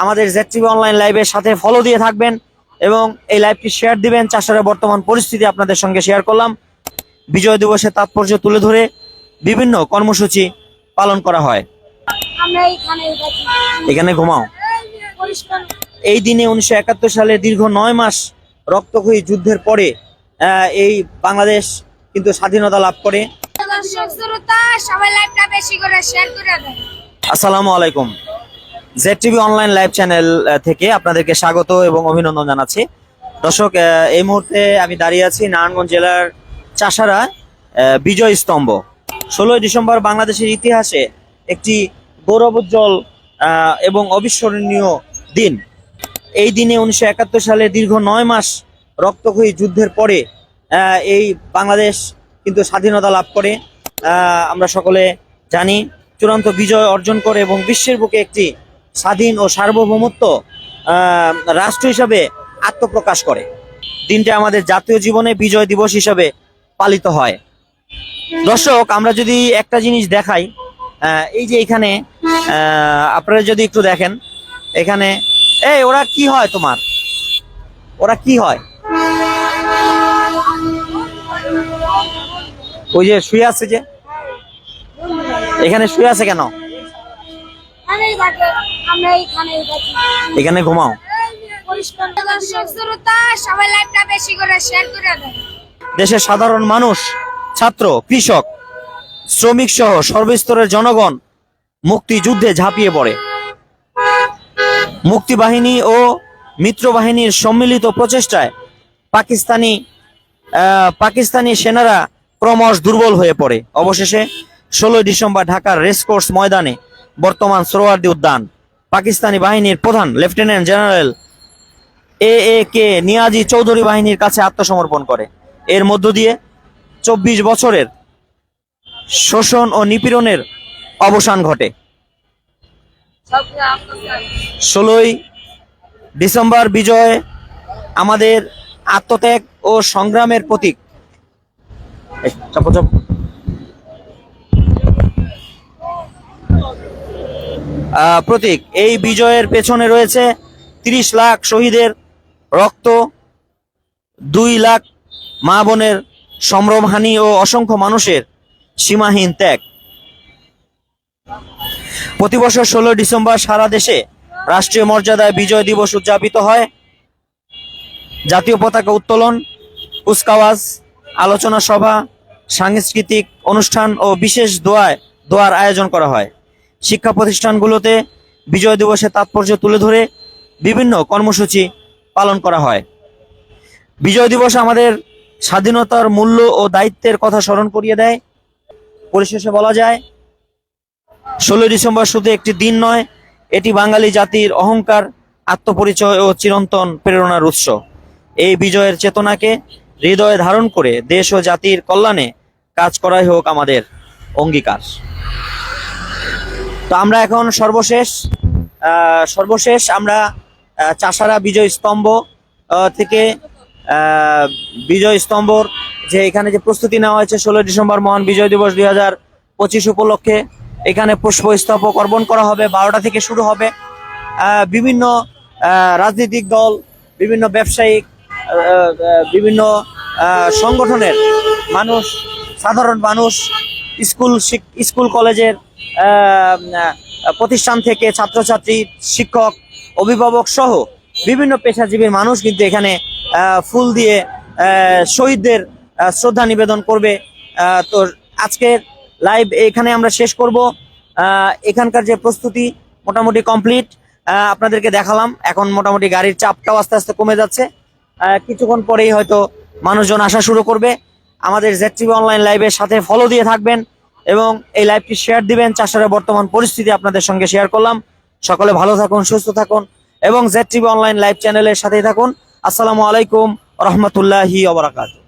আমাদের ZTV online লাইভের সাথে ফলো দিয়ে থাকবেন এবং এই লাইভটি শেয়ার দিবেন। চাষারের বর্তমান পরিস্থিতি আপনাদের সঙ্গে শেয়ার করলাম। বিজয় দিবসের তাৎপর্য তুলে ধরে বিভিন্ন কর্মসূচি পালন করা হয়। এখানে ঘুমাও। এই দিনে 1971 সালে দীর্ঘ 9 মাস রক্তক্ষয়ী যুদ্ধের পরে এই বাংলাদেশ কিন্তু স্বাধীনতা লাভ করে। আসসালামু আলাইকুম। ZTV অনলাইন লাইভ চ্যানেল থেকে আপনাদেরকে স্বাগত এবং অভিনন্দন জানাচ্ছি। দর্শক, এই মুহূর্তে আমি দাঁড়িয়ে আছি নারায়ণগঞ্জ জেলার চাষারা বিজয় স্তম্ভ। 16 ডিসেম্বর বাংলাদেশের ইতিহাসে একটি গৌরবোজ্জ্বল এবং অবিস্মরণীয় দিন। এই দিনে 1971 সালে দীর্ঘ 9 মাস রক্তক্ষয়ী যুদ্ধের পরে এই বাংলাদেশ কিন্তু স্বাধীনতা লাভ করে। আমরা সকলে জানি, চূড়ান্ত বিজয় অর্জন করে এবং বিশ্বের বুকে একটি স্বাধীন ও সার্বভৌমত্ব রাষ্ট্র হিসাবে আত্মপ্রকাশ করে। দিনটা আমাদের জাতীয় জীবনে বিজয় দিবস হিসাবে পালিত হয়। দর্শক, আমরা যদি একটা জিনিস দেখাই, এই যে এখানে আপনারা যদি একটু দেখেন, এখানে ওরা কি হয়, তোমার ওরা কি হয়? ওই যে শুয়ে আছে, যে এখানে শুয়ে আছে কেন? এখানে ঘুমাও। দেশের সাধারণ মানুষ, ছাত্র, কৃষক, শ্রমিক সহ সর্বস্তরের জনগণ মুক্তিযুদ্ধে ঝাঁপিয়ে পড়ে। মুক্তিবাহিনী ও মিত্রবাহিনীর সম্মিলিত প্রচেষ্টায় পাকিস্তানি সেনারা ক্রমশ দুর্বল হয়ে পড়ে। অবশেষে 16 ডিসেম্বর ঢাকার রেসকোর্স ময়দানে, বর্তমান সোহরাওয়ার্দী উদ্যান, পাকিস্তানি বাহিনীর প্রধান lieutenant general AK Niazi Chowdhury বাহিনীর কাছে আত্মসমর্পণ করে। এর মধ্য দিয়ে 24 বছরের শোষণ ও নিপীড়নের অবসান ঘটে। 16 ডিসেম্বর বিজয় আমাদের আত্মত্যাগ ও সংগ্রামের প্রতীক। এই বিজয়ের পেছনে রয়েছে 30 লাখ শহীদের রক্ত, 2 লাখ মা বোনের সম্ভ্রমহানি ও অসংখ্য মানুষের সীমাহীন ত্যাগ। প্রতি বছর 16 ডিসেম্বর সারা দেশে রাষ্ট্রীয় মর্যাদায় বিজয় দিবস উদযাপিত হয়। জাতীয় পতাকা উত্তোলন, কুচকাওয়াজ, আলোচনা সভা, সাংস্কৃতিক অনুষ্ঠান ও বিশেষ দোয়ার আয়োজন করা হয়। শিক্ষা প্রতিষ্ঠানগুলোতে বিজয় দিবসের তাৎপর্য তুলে ধরে বিভিন্ন কর্মসূচি পালন করা হয়। বিজয় দিবস আমাদের স্বাধীনতার মূল্য ও দায়িত্বের কথা স্মরণ করিয়ে দেয়। পরিশেষে বলা যায়, 16 ডিসেম্বর শুধু একটি দিন নয়, এটি বাঙালি জাতির অহংকার, আত্মপরিচয় ও চিরন্তন প্রেরণার উৎস। এই বিজয়ের চেতনাকে হৃদয়ে ধারণ করে দেশ ও জাতির কল্যাণে কাজ করাই হোক আমাদের অঙ্গীকার। তো আমরা এখন সর্বশেষ আমরা চাষারা বিজয় স্তম্ভ থেকে বিজয় স্তম্ভর যে এখানে যে প্রস্তুতি নেওয়া হয়েছে 16 ডিসেম্বর মহান বিজয় দিবস 2025 উপলক্ষে, এখানে পুষ্পস্তবক অর্পণ করা হবে। 12টা থেকে শুরু হবে। বিভিন্ন রাজনৈতিক দল, বিভিন্ন ব্যবসায়িক, বিভিন্ন সংগঠনের মানুষ, সাধারণ মানুষ, স্কুল কলেজের প্রতিষ্ঠান থেকে ছাত্রছাত্রী, শিক্ষক, অভিভাবক সহ বিভিন্ন পেশাজীবীর মানুষ কিন্তু এখানে ফুল দিয়ে শহীদদের শ্রদ্ধা নিবেদন করবে। তো আজকের লাইভ এখানে আমরা শেষ করব। এখানকার যে প্রস্তুতি মোটামুটি কমপ্লিট, আপনাদেরকে দেখালাম। এখন মোটামুটি গাড়ির চাপটাও আস্তে আস্তে কমে যাচ্ছে। কিছুক্ষণ পরেই হয়তো মানুষজন আসা শুরু করবে। আমাদের ZTV অনলাইন লাইভের সাথে ফলো দিয়ে থাকবেন এবং এই লাইভটি শেয়ার দিবেন। চাষারের বর্তমান পরিস্থিতি আপনাদের সঙ্গে শেয়ার করলাম। সকলে ভালো থাকুন, সুস্থ থাকুন এবং ZTV অনলাইন লাইভ চ্যানেলের সাথেই থাকুন। আসসালামু আলাইকুম রহমতুল্লাহি ওয়া বারাকাতুহু।